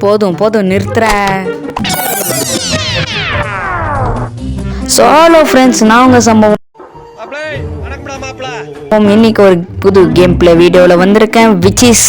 போதும் போதும் நிறுத்துற. சோலோ ஃப்ரெண்ட்ஸ், நான் உங்க சம்பவம் இன்னைக்கு ஒரு புது கேம் பிளே வீடியோவில் வந்திருக்கேன், விச் இஸ்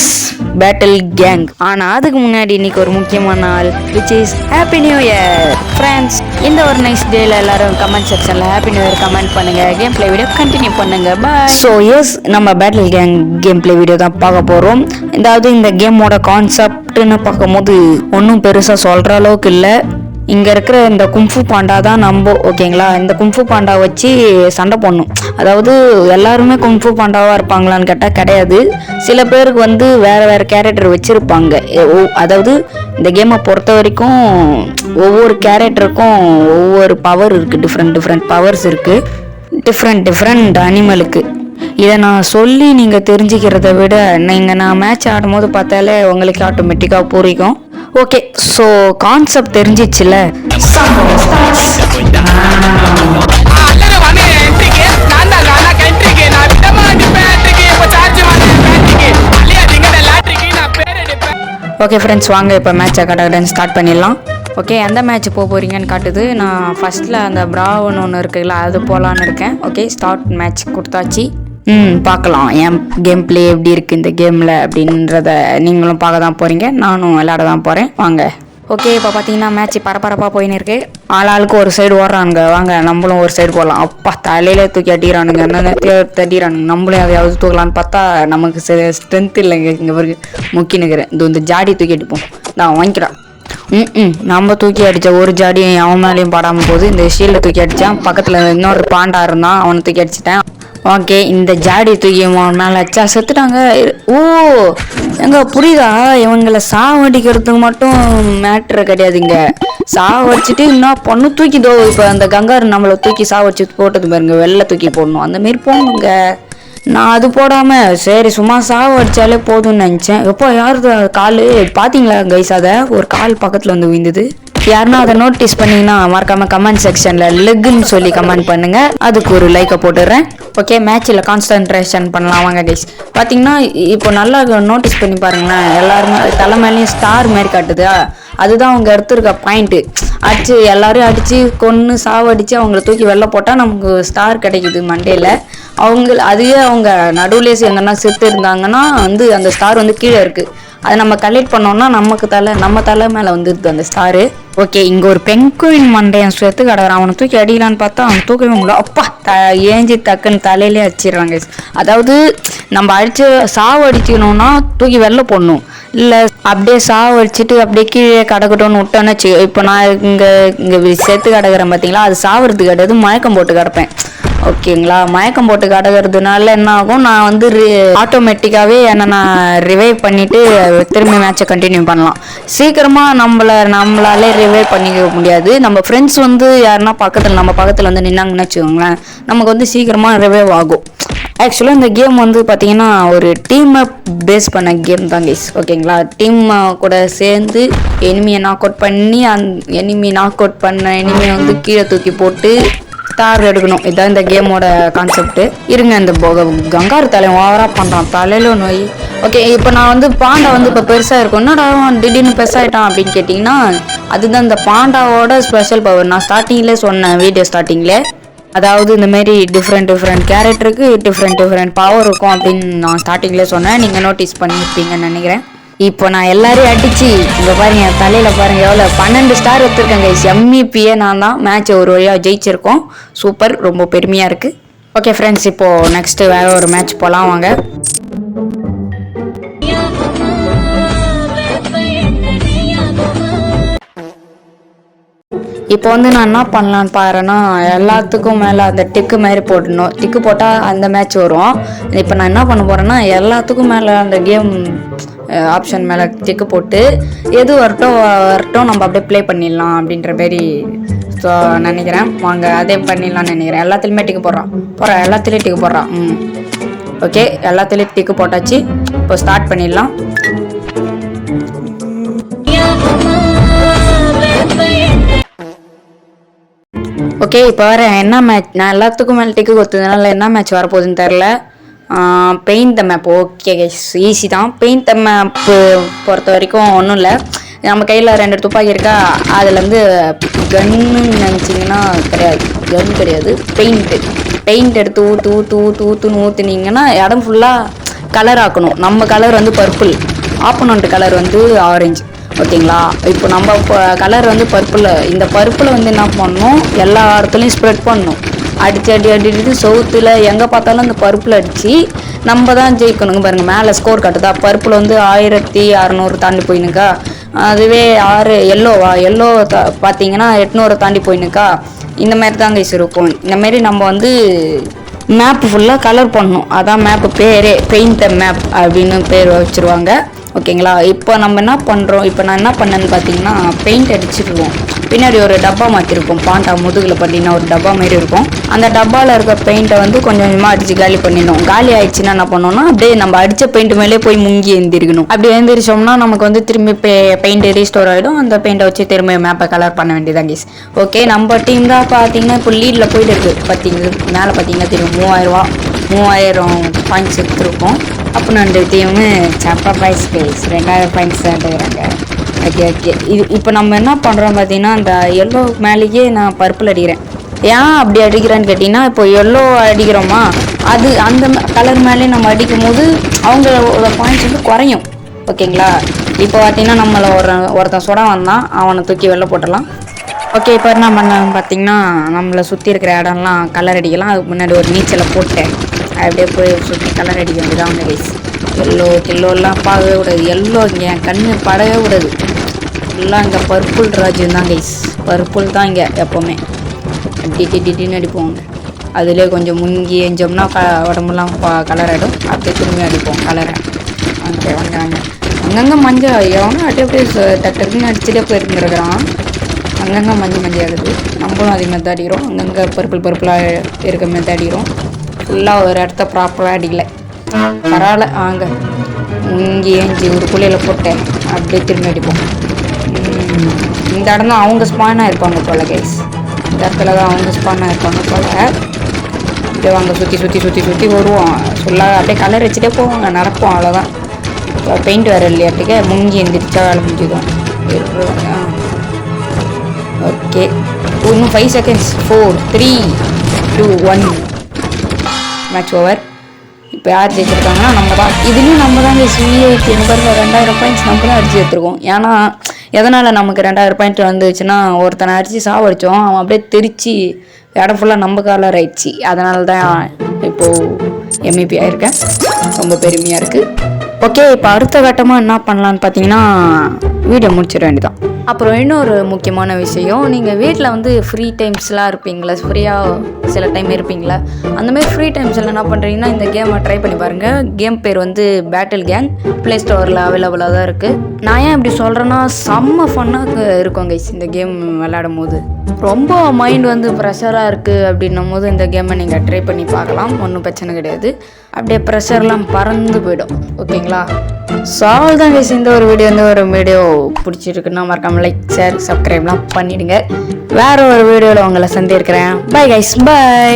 பேட்டில் கேங். ஆனால் அதுக்கு முன்னாடி இன்னைக்கு ஒரு முக்கியமான நாள், which is happy new year friends. இந்த ஒரு நைஸ் டேல எல்லாரும் கமெண்ட் செக்ஷனில் ஹாப்பி நியூ இயர் கமெண்ட் பண்ணுங்க, கேம் பிளே வீடியோ கண்டினியூ பண்ணுங்க. பாய். ஸோ எஸ், நம்ம battle gang game play video தான் பார்க்க போகிறோம். அதாவது இந்த கேமோட கான்செப்ட்னு பார்க்கும்போது ஒன்றும் பெருசாக சொல்கிற அளவுக்கு இல்லை. இங்கே இருக்கிற இந்த கும்ஃபு பாண்டா தான் நம்ம, ஓகேங்களா? இந்த கும்ஃபு பாண்டா வச்சு சண்டை போடணும். அதாவது எல்லாருமே கும்ஃபு பாண்டாவாக இருப்பாங்களான்னு கேட்டால் கிடையாது. சில பேருக்கு வந்து வேறு வேறு கேரக்டர் வச்சுருப்பாங்க. அதாவது இந்த கேமை பொறுத்த வரைக்கும் ஒவ்வொரு கேரக்டருக்கும் ஒவ்வொரு பவர் இருக்குது, டிஃப்ரெண்ட் பவர்ஸ் இருக்குது டிஃப்ரெண்ட் அனிமலுக்கு. இதை நான் சொல்லி நீங்கள் தெரிஞ்சுக்கிறத விட நான் மேட்ச் ஆடும்போது பார்த்தாலே உங்களுக்கு ஆட்டோமேட்டிக்காக புரியும். ஓகே, ஸோ கான்செப்ட் தெரிஞ்சிச்சுல. ஓகே ஃப்ரெண்ட்ஸ், வாங்க இப்போ மேட்சை கடகடன்னு ஸ்டார்ட் பண்ணிடலாம். ஓகே, எந்த மேட்ச் போக போகிறீங்கன்னு காட்டுது. நான் ஃபஸ்ட்டில் அந்த பிராவுன்னு ஒன்று இருக்குல்ல, அது போகலான்னு இருக்கேன். ஓகே, ஸ்டார்ட் மேட்ச் கொடுத்தாச்சு. பார்க்கலாம் என் கேம் பிளே எப்படி இருக்குது இந்த கேமில் அப்படின்றத நீங்களும் பார்க்க தான் போகிறீங்க, நானும் விளையாட தான் போகிறேன். வாங்க. ஓகே, இப்போ பார்த்தீங்கன்னா மேட்ச் பரபரப்பாக போயின்னு இருக்கு. ஆளாளுக்கு ஒரு சைடு ஓடுறானுங்க. வாங்க நம்மளும் ஒரு சைடு போடலாம். அப்பா, தலையிலே தூக்கி அடிக்கிறானுங்க, என்ன தட்டிக்கிறானுங்க. நம்மளும் எதையாவது தூக்கலான்னு பார்த்தா நமக்கு ஸ்ட்ரென்த் இல்லைங்க. இங்கே வரைக்கும் முக்கினுக்கிறேன். இந்த ஜாடி தூக்கி அடிப்போம். நான் வாங்கிக்கிறேன். நம்ம தூக்கி அடித்த ஒரு ஜாடி அவன் மேலேயும் பாடாமல் போகுது. இந்த ஷீல்டை தூக்கி அடித்தான். பக்கத்தில் இன்னொரு பாண்டா இருந்தான், அவனை தூக்கி அடிச்சிட்டேன். ஓகே, இந்த ஜாடி தூக்கி அவன் மேலே அடிச்சா செத்துட்டாங்க. ஓ, எங்க புரியுதா? இவங்களை சாவடிக்கிறதுக்கு மட்டும் மேட்ரு கிடையாதுங்க. சாவடிச்சுட்டு இன்னும் பொண்ணு தூக்கிதோ. இப்போ அந்த கங்காரு நம்மளை தூக்கி சாவடிச்சு போட்டது பாருங்க, வெள்ளை தூக்கி போடணும், அந்த மாரி போடணுங்க. நான் அது போடாமல் சரி சும்மா சாவடிச்சாலே போதும்னு நினச்சேன். எப்போ யாரு கால் பார்த்தீங்களா கைஸ்? அதை ஒரு கால் பக்கத்தில் வந்து விழுந்தது. யாருன்னா அதை நோட்டீஸ் பண்ணிங்கன்னா மறக்காமல் கமெண்ட் செக்ஷனில் லெக்குன்னு சொல்லி கமெண்ட் பண்ணுங்கள், அதுக்கு ஒரு லைக்கை போட்டுடுறேன். ஓகே, மேட்சில் கான்சன்ட்ரேஷன் பண்ணலாம் வாங்க கைஸ். பார்த்தீங்கன்னா இப்போ நல்லா நோட்டீஸ் பண்ணி பாருங்களேன், எல்லாருமே தலை மேலேயும் ஸ்டார் மாதிரி காட்டுது. அதுதான் அவங்க எடுத்துருக்க பாயிண்ட்டு. அடிச்சு எல்லாரும் அடித்து கொன்று சாவடித்து அவங்கள தூக்கி வெளில போட்டால் நமக்கு ஸ்டார் கிடைக்குது மண்டேல. அதுவே அவங்க நடுவுலேயே எங்கன்னா செத்து இருந்தாங்கன்னா வந்து அந்த ஸ்டார் வந்து கீழே இருக்குது. அதை நம்ம கலெக்ட் பண்ணோம்னா நம்ம தலை மேலே வந்துடுது அந்த ஸ்டாரு. ஓகே, இங்கே ஒரு பெண்குயின் மண்டையன் செத்து கிடக்குறான். அவனை தூக்கி அடிக்கலான்னு பார்த்தா அவன் தூக்கவே முடியல. அப்பா, ஏஞ்சி டக்குன்னு தலையிலே அடிச்சிடுறாங்க. அதாவது நம்ம அடித்து சாவு அடிக்கணும்னா தூக்கி வெளில போடணும், இல்லை அப்படியே சாவு அடிச்சுட்டு அப்படியே கீழே கிடக்கட்டும்னு விட்டோன்னு வச்சு. இப்போ நான் இங்கே செத்து கிடக்குறேன் பார்த்தீங்களா, அது சாவுறது கிடையாது, மயக்கம் போட்டு கிடப்பேன். ஓகேங்களா? மயக்கம் போட்டு கிடக்கிறதுனால என்ன ஆகும், நான் வந்து ஆட்டோமேட்டிக்காகவே என்னை நான் ரிவைவ் பண்ணிவிட்டு திரும்பி மேட்சை கண்டினியூ பண்ணலாம். சீக்கிரமாக நம்மளாலே ரிவைவ் பண்ணிக்க முடியாது. நம்ம ஃப்ரெண்ட்ஸ் வந்து யாருன்னா நம்ம பக்கத்தில் வந்து நின்னாங்கன்னு வச்சுக்கோங்களேன், நமக்கு வந்து சீக்கிரமாக ரிவைவ் ஆகும். ஆக்சுவலாக இந்த கேம் வந்து பார்த்தீங்கன்னா ஒரு டீமை பேஸ் பண்ண கேம் தான் கைஸ், ஓகேங்களா? டீம் கூட சேர்ந்து எனிமியை நாக் அவுட் பண்ணி நாக் அவுட் பண்ண எனிமியை வந்து கீழே தூக்கி போட்டு ஸ்டார் எடுக்கணும். இதுதான் இந்த கேமோட கான்செப்ட். இருங்க, இந்த கங்காரு தலையை ஓவராக பண்ணுறான், தலையில நோய். ஓகே, இப்போ நான் வந்து பாண்டா வந்து இப்போ பெருசாக இருக்கும். என்னடா திடீர்னு பெருசாகிட்டான் அப்படின்னு கேட்டிங்கன்னா, அதுதான் இந்த பாண்டாவோட ஸ்பெஷல் பவர். நான் ஸ்டார்டிங்லேயே சொன்னேன், வீடியோ ஸ்டார்டிங்கில். அதாவது இந்தமாரி டிஃப்ரெண்ட் கேரக்டருக்கு டிஃப்ரெண்ட் பவர் இருக்கும் அப்படின்னு நான் ஸ்டார்டிங்லேயே சொன்னேன். நீங்கள் நோட்டீஸ் பண்ணியிருப்பீங்கன்னு நினைக்கிறேன். இப்போ நான் எல்லாரையும் அடிச்சு இங்கே பாருங்க, தலையில் பாருங்கள் எவ்வளோ 12 ஸ்டார் எடுத்துருக்கேன் கைஸ். எம்இபியே நான் தான். மேட்சை ஒரு வழியாக ஜெயிச்சிருக்கோம். சூப்பர், ரொம்ப பெருமையாக இருக்குது. ஓகே ஃப்ரெண்ட்ஸ், இப்போது நெக்ஸ்ட்டு வேறு ஒரு மேட்ச் போகலாம் வாங்க. இப்போ வந்து நான் என்ன பண்ணலான்னு பாருன்னா, எல்லாத்துக்கும் மேலே அந்த டிக்கு மாதிரி போடணும். டிக்கு போட்டால் அந்த மேட்ச் வரும். இப்போ நான் என்ன பண்ண போகிறேன்னா, எல்லாத்துக்கும் மேலே அந்த கேம் ஆப்ஷன் மேலே டிக்கு போட்டு எது வரட்டும் நம்ம அப்படியே ப்ளே பண்ணிடலாம் அப்படின்ற மாரி நினைக்கிறேன். வாங்க அதே பண்ணிடலாம்னு நினைக்கிறேன். எல்லாத்துலேயுமே டிக்கு போடுறான் எல்லாத்துலேயும் டிக்கு போடுறான். ஓகே, எல்லாத்துலேயும் டிக்கு போட்டாச்சு. இப்போ ஸ்டார்ட் பண்ணிடலாம். ஓகே, இப்போ வர என்ன மேட்ச், நான் எல்லாத்துக்கும் மேலே டிக்கு கொடுத்ததுனால என்ன மேட்ச் வரப்போகுதுன்னு தெரில. பெயிண்ட் த மேப். ஓகே கைஸ், ஈஸி தான். பெயிண்ட் த மேப்பு பொறுத்த வரைக்கும் ஒன்றும் இல்லை. நம்ம கையில் 2 துப்பாக்கி இருக்கா, அதுலேருந்து கன்னு நினச்சிங்கன்னா கிடையாது, பெயிண்ட் எடுத்து ஊற்றுன்னு ஊற்றுனீங்கன்னா இடம் ஃபுல்லாக கலர் ஆக்கணும். நம்ம கலர் வந்து பர்பிள், ஆப்போனண்ட் கலர் வந்து ஆரஞ்சு. ஓகேங்களா? இப்போ நம்ம கலர் வந்து பர்பிள், இந்த பர்பிளை வந்து என்ன பண்ணணும், எல்லா இடத்துலையும் ஸ்ப்ரெட் பண்ணணும். அடிச்சு சவுத்தில் எங்கே பார்த்தாலும் அந்த பருப்பில் அடித்து நம்ம தான் ஜெயிக்கணுங்க. பாருங்கள் மேலே ஸ்கோர் காட்டுதா, பருப்பில் வந்து 1600 தாண்டி போயினுக்கா. அதுவே எல்லோ பார்த்தீங்கன்னா 800 தாண்டி போயினுக்கா. இந்த மாதிரி தான் கைஸ் இருக்கும். இந்தமாரி நம்ம வந்து மேப் ஃபுல்லாக கலர் பண்ணணும். அதான் மேப்பு பேரே, பெயிண்ட் த மேப் அப்படின்னு பேர் வச்சுருவாங்க. ஓகேங்களா? இப்போ நம்ம என்ன பண்ணுறோம், இப்போ நான் என்ன பண்ணேன்னு பார்த்தீங்கன்னா பெயிண்ட் அடிச்சுருவோம். பின்னாடி ஒரு டப்பா மாற்றிருக்கோம், பாண்டா முதுகில் பார்த்தீங்கன்னா ஒரு டப்பா மாரி இருக்கும். அந்த டப்பாவில் இருக்க பெயிண்ட்டை வந்து கொஞ்சம் கொஞ்சமாக அடித்து காலி பண்ணிடணும். காலி ஆயிடுச்சுன்னா என்ன பண்ணோம்னா அப்படியே நம்ம அடித்த பெயிண்ட் மேலே போய் முங்கி எழுந்திருக்கணும். அப்படி எழுந்திரிச்சோம்னா நமக்கு வந்து திரும்பி பெயிண்ட் ரீஸ்டோர் ஆகிடும். அந்த பெயிண்ட்டை வச்சு திரும்பி மேப்பை கலர் பண்ண வேண்டியதான் கேஸ். ஓகே, நம்ம டீம் தான் பார்த்தீங்கன்னா இப்போ லீடில் போயிட்டு இருக்குது. பார்த்தீங்கன்னா மேலே பார்த்தீங்கன்னா தெரியும் 3000 பாயிண்ட்ஸ் எடுத்துருக்கோம். அப்போ நான் 2 டீமு சப்பா பாய்ஸ் கேஸ் 2000 பாயிண்ட்ஸ் எடுக்கிறாங்க. ஓகே, இப்போ நம்ம என்ன பண்ணுறோம் பார்த்தீங்கன்னா அந்த எல்லோ மேலேயே நான் பர்பிள் அடிக்கிறேன். ஏன் அப்படி அடிக்கிறேன்னு கேட்டிங்கன்னா, இப்போ எல்லோ அடிக்கிறோமா, அது அந்த கலர் மேலே நம்ம அடிக்கும் போது அவங்களோட பாயிண்ட்ஸ் வந்து குறையும். ஓகேங்களா? இப்போ பார்த்தீங்கன்னா நம்மளை ஒருத்தன் சுட வந்தான், அவனை தூக்கி வெளில போட்டுடலாம். ஓகே, இப்போ என்ன பண்ணலான்னு பார்த்தீங்கன்னா நம்மளை சுற்றி இருக்கிற இடம்லாம் கலர் அடிக்கலாம். அதுக்கு முன்னாடி ஒரு நீச்சலை போட்டேன், அப்படியே போய் சுற்றி கலர் அடிக்க வேண்டியதான் வந்து கைஸ். எல்லோலாம் பார்க்கவே கூடாது, எல்லோ இங்கே என் கண்ணு படவே கூடாது. ஃபுல்லாக இங்கே பர்பிள் ராஜ்யம் தான் கைஸ், பர்பிள் தான் இங்கே எப்போவுமே. டின்னு அடிப்போங்க, அதிலே கொஞ்சம் முங்கி எஞ்சோம்னா உடம்புலாம் கலர் ஆகிடும். அப்படியே திரும்பி அடிப்போம் கலரை. வாங்க அங்கங்கே மஞ்சள் எவனும் அப்படியே டக்குன்னு அடிச்சுட்டே போயிருந்துருக்குறான். அங்கங்கே மஞ்சள் ஆகுது. நம்மளும் அதே மாதிரி தான் அடிக்கிறோம். அங்கங்கே பர்பிளாக இருக்க மாதிரி தான் அடிக்கிறோம். ஃபுல்லாக ஒரு இடத்த ப்ராப்பராக அடிக்கலை, பரவாயில்ல. வாங்க இங்கே ஏஞ்சி ஒரு குழியில் போட்டேன், அப்படியே திரும்பி அடிப்போம். இந்த இடம் தான் அவங்க ஸ்பானாக இருப்பாங்க போல் கைஸ், இந்த இடத்துல தான் அவங்க ஸ்பானாக இருப்பாங்க போல். அப்படியே வாங்க சுற்றி வருவோம். ஃபுல்லாக அப்படியே கலர் வச்சுட்டே போவாங்க, நடப்போம், அவ்வளோதான். பெயிண்ட் வேறு இல்லையாட்டுக்கு முங்கி எந்திரிச்சா வேலை முடிஞ்சுதான். ஓகே, இன்னும் 5 செகண்ட்ஸ். 4 3 2 1 match over. இப்போ யார் ஜெயிச்சிருக்காங்கன்னா நம்ம தான். இதுலேயும் நம்ம தான் VIP 2000 பாயிண்ட்ஸ் நம்ம தான் அடிச்சு எடுத்துருக்கோம். ஏன்னா எதனால் நமக்கு 2000 பாயிண்ட் வந்துச்சுன்னா, ஒருத்தனை அடித்து சாவடித்தோம், அவன் அப்படியே தெரிச்சு இடம் ஃபுல்லாக நம்ம கலர் ஆயிடுச்சு. அதனால தான் இப்போது MVP ஆயிருக்கேன். ரொம்ப பெருமையாக இருக்குது. ஓகே, இப்போ அடுத்த கட்டமாக என்ன பண்ணலான்னு பார்த்தீங்கன்னா வீடியோ முடிச்சிட வேண்டியதான். அப்புறம் இன்னொரு முக்கியமான விஷயம், நீங்கள் வீட்டில் வந்து ஃப்ரீ டைம்ஸ்லாம் இருப்பீங்களா, ஃப்ரீயாக சில டைம் இருப்பீங்களா, அந்தமாதிரி ஃப்ரீ டைம்ஸில் என்ன பண்ணுறீங்கன்னா இந்த கேமை ட்ரை பண்ணி பாருங்கள். கேம் பேர் வந்து பேட்டில் கேங், ப்ளே ஸ்டோரில் அவைலபிளாக தான் இருக்குது. நான் ஏன் இப்படி சொல்கிறேன்னா செம்ம ஃபன்னாக இருக்கும் கைஸ் இந்த கேம் விளையாடும் போது. ரொம்ப மைண்ட் வந்து ப்ரெஷராக இருக்குது அப்படின்னும் போது இந்த கேமை நீங்கள் ட்ரை பண்ணி பார்க்கலாம், ஒன்றும் பிரச்சனை கிடையாது. அப்படியே ப்ரெஷர்லாம் பறந்து போயிடும். ஓகேங்களா? ஸோ தான் கைஸ், இந்த ஒரு வீடியோ பிடிச்சிருக்குன்னா மறக்காமல் லைக், ஷேர், சப்ஸ்கிரைப்லாம் பண்ணிவிடுங்க. வேறு ஒரு வீடியோவில் உங்களை சந்திக்கிறேன். Bye guys, by.